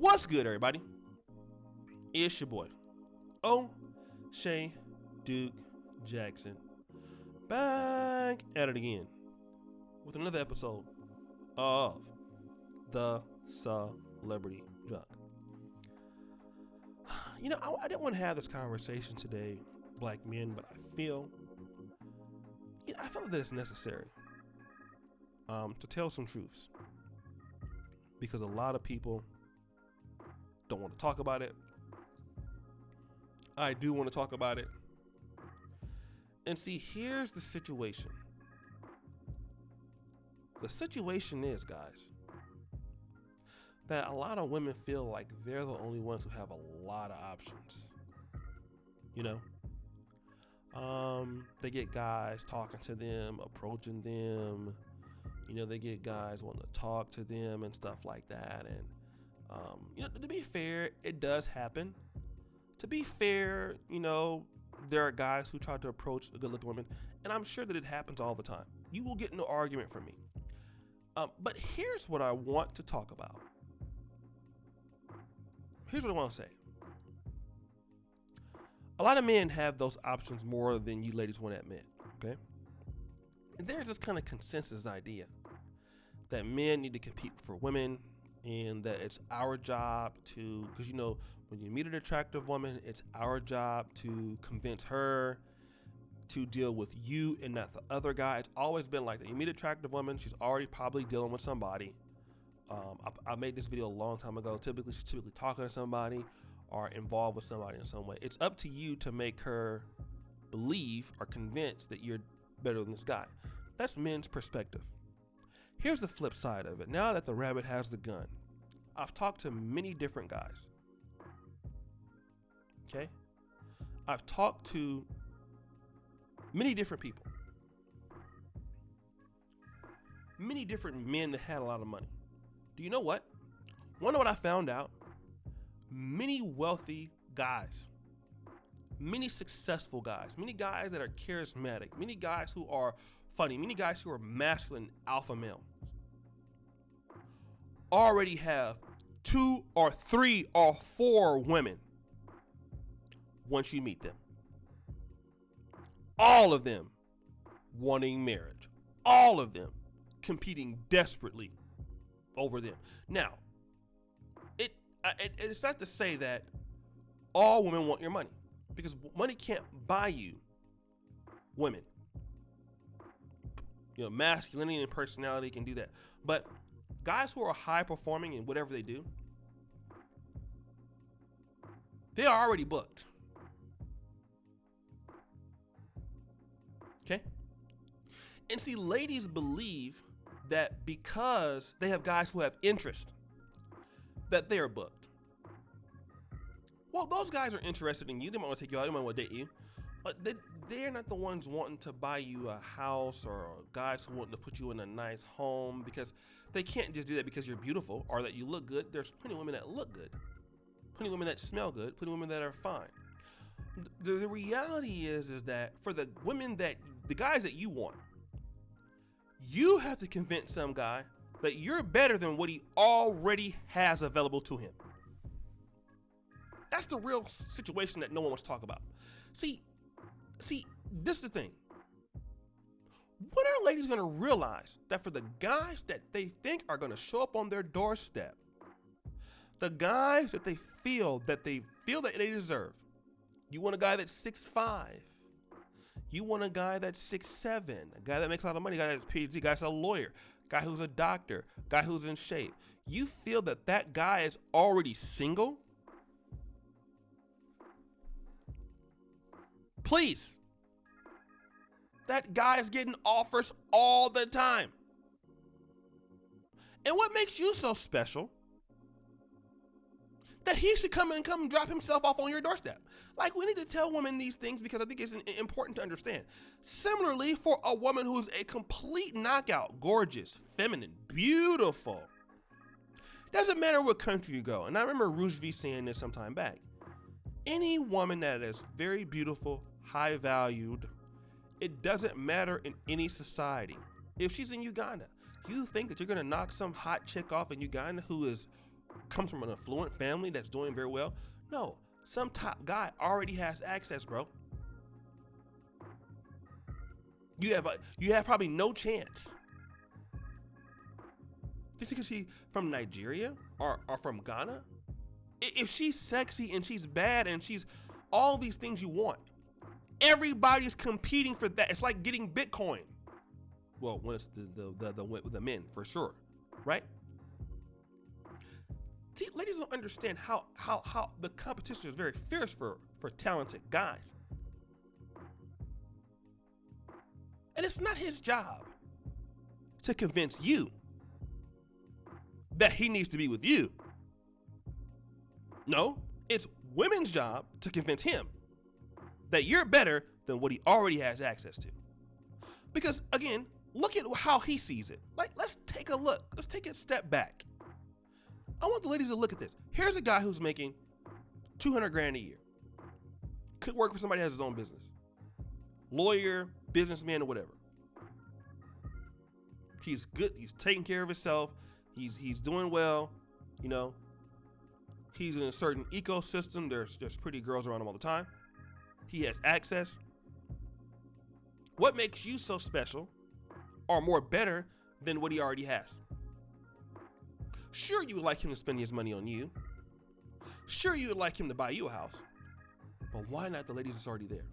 What's good, everybody? It's your boy, O'Shea Duke Jackson, back at it again with another episode of The Celebrity Junk. You know, I didn't want to have this conversation today, black men, but I feel that it's necessary to tell some truths, because a lot of people don't want to talk about it. I do want to talk about it. And see, here's the situation. The situation is, guys, that a lot of women feel like they're the only ones who have a lot of options. You know? They get guys talking to them, approaching them. You know, they get guys wanting to talk to them and stuff like that. And, you know, to be fair, it does happen. To be fair, you know, there are guys who try to approach a good-looking woman, and I'm sure that it happens all the time. You will get no argument from me. But here's what I want to talk about. Here's what I want to say. A lot of men have those options more than you ladies want to admit, okay? And there's this kind of consensus idea that men need to compete for women, and that it's our job to, because, you know, when you meet an attractive woman, it's our job to convince her to deal with you and not the other guy. It's always been like that. You meet an attractive woman, she's already probably dealing with somebody. I made this video a long time ago. She's typically talking to somebody or involved with somebody in some way. It's up to you to make her believe or convince that you're better than this guy. That's men's perspective. Here's the flip side of it. Now that the rabbit has the gun, I've talked to many different guys. Okay? I've talked to many different people. Many different men that had a lot of money. Do you know what? Wonder what I found out? Many wealthy guys, many successful guys, many guys that are charismatic, many guys who are funny, many guys who are masculine alpha males already have 2 or 3 or 4 women once you meet them. All of them wanting marriage. All of them competing desperately over them. Now, it's not to say that all women want your money, because money can't buy you women. You know, masculinity and personality can do that. But guys who are high performing in whatever they do, they are already booked. Okay? And see, ladies believe that because they have guys who have interest, that they are booked. Well, those guys are interested in you. They might want to take you out. They might want to date you. But they're not the ones wanting to buy you a house, or guys who want to put you in a nice home, because they can't just do that because you're beautiful or that you look good. There's plenty of women that look good, plenty of women that smell good, plenty of women that are fine. The reality is that for the women that, the guys that you want, you have to convince some guy that you're better than what he already has available to him. That's the real situation that no one wants to talk about. See, this is the thing. When are ladies going to realize that for the guys that they think are going to show up on their doorstep, the guys that they feel that they deserve, you want a guy that's 6'5", you want a guy that's 6'7", a guy that makes a lot of money, a guy that's PhD, a guy that's a lawyer, a guy who's a doctor, a guy who's in shape. You feel that that guy is already single? Please. That guy is getting offers all the time. And what makes you so special that he should come drop himself off on your doorstep? Like, we need to tell women these things because I think it's important to understand. Similarly, for a woman who's a complete knockout, gorgeous, feminine, beautiful, doesn't matter what country you go. And I remember Rouge V saying this some time back. Any woman that is very beautiful, high valued, it doesn't matter in any society. If she's in Uganda, you think that you're gonna knock some hot chick off in Uganda who is comes from an affluent family that's doing very well. No, some top guy already has access, bro. You have probably no chance. Just because she's from Nigeria or from Ghana, if she's sexy and she's bad and she's all these things you want, everybody's competing for that. It's like getting Bitcoin. Well, when it's the men, for sure, right? See, ladies don't understand how the competition is very fierce for talented guys. And it's not his job to convince you that he needs to be with you. No, it's women's job to convince him that you're better than what he already has access to. Because again, look at how he sees it. Like, let's take a look. Let's take a step back. I want the ladies to look at this. Here's a guy who's making $200,000 a year. Could work for somebody who has his own business. Lawyer, businessman, or whatever. He's good. He's taking care of himself. He's doing well. You know, he's in a certain ecosystem. There's pretty girls around him all the time. He has access. What makes you so special or more better than what he already has? Sure, you would like him to spend his money on you. Sure, you would like him to buy you a house. But why not the ladies that's already there?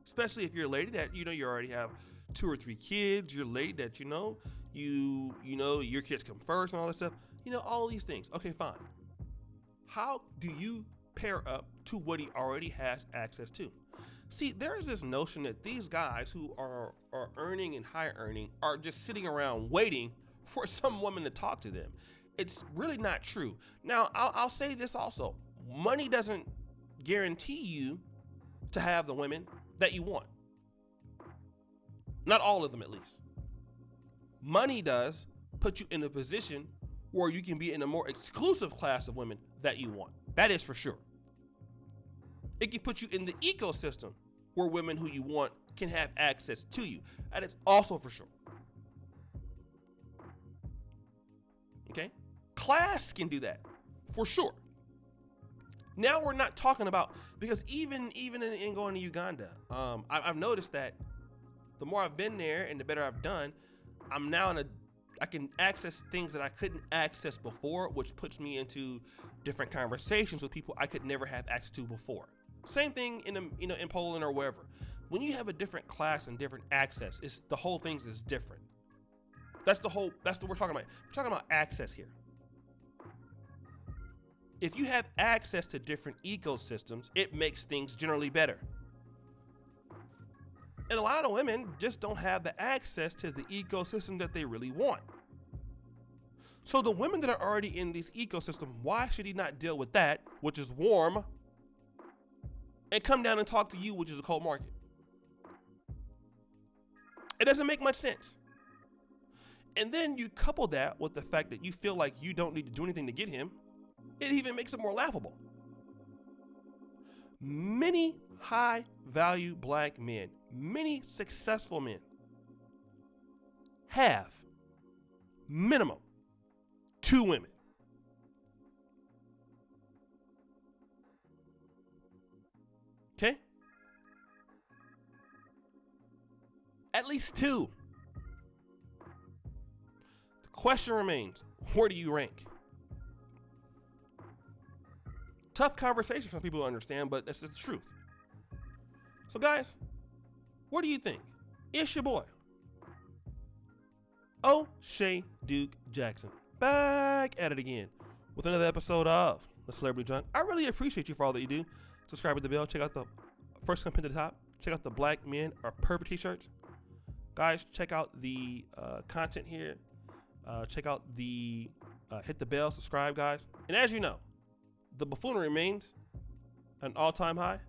Especially if you're a lady that, you know, you already have 2 or 3 kids. You're a lady that, you know, your kids come first and all that stuff. You know, all these things. Okay, fine. How do you pair up to what he already has access to? See, there is this notion that these guys who are earning and high earning are just sitting around waiting for some woman to talk to them. It's really not true. Now, I'll say this also. Money doesn't guarantee you to have the women that you want. Not all of them, at least. Money does put you in a position where you can be in a more exclusive class of women that you want. That is for sure. It can put you in the ecosystem where women who you want can have access to you. That is also for sure. Okay? Class can do that, for sure. Now we're not talking about, because even in going to Uganda, I've noticed that the more I've been there and the better I've done, I'm now I can access things that I couldn't access before, which puts me into different conversations with people I could never have access to before. Same thing in Poland or wherever. When you have a different class and different access, it's the whole thing is different. That's what we're talking about. We're talking about access here. If you have access to different ecosystems, it makes things generally better. And a lot of women just don't have the access to the ecosystem that they really want. So the women that are already in this ecosystem, why should he not deal with that, which is warm, and come down and talk to you, which is a cold market? It doesn't make much sense. And then you couple that with the fact that you feel like you don't need to do anything to get him. It even makes it more laughable. Many high-value black men, many successful men, have minimum 2 women. Okay? At least 2. The question remains, where do you rank? Tough conversation for people to understand, but that's the truth. So guys, what do you think? It's your boy, O'Shea Duke Jackson, back at it again with another episode of The Celebrity Junk. I really appreciate you for all that you do. Subscribe to the bell. Check out the first comment to the top. Check out the Black Men Are Perfect t-shirts. Guys, check out the content here. Check out the hit the bell, subscribe, guys. And as you know, the buffoonery remains an all-time high.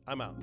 I'm out.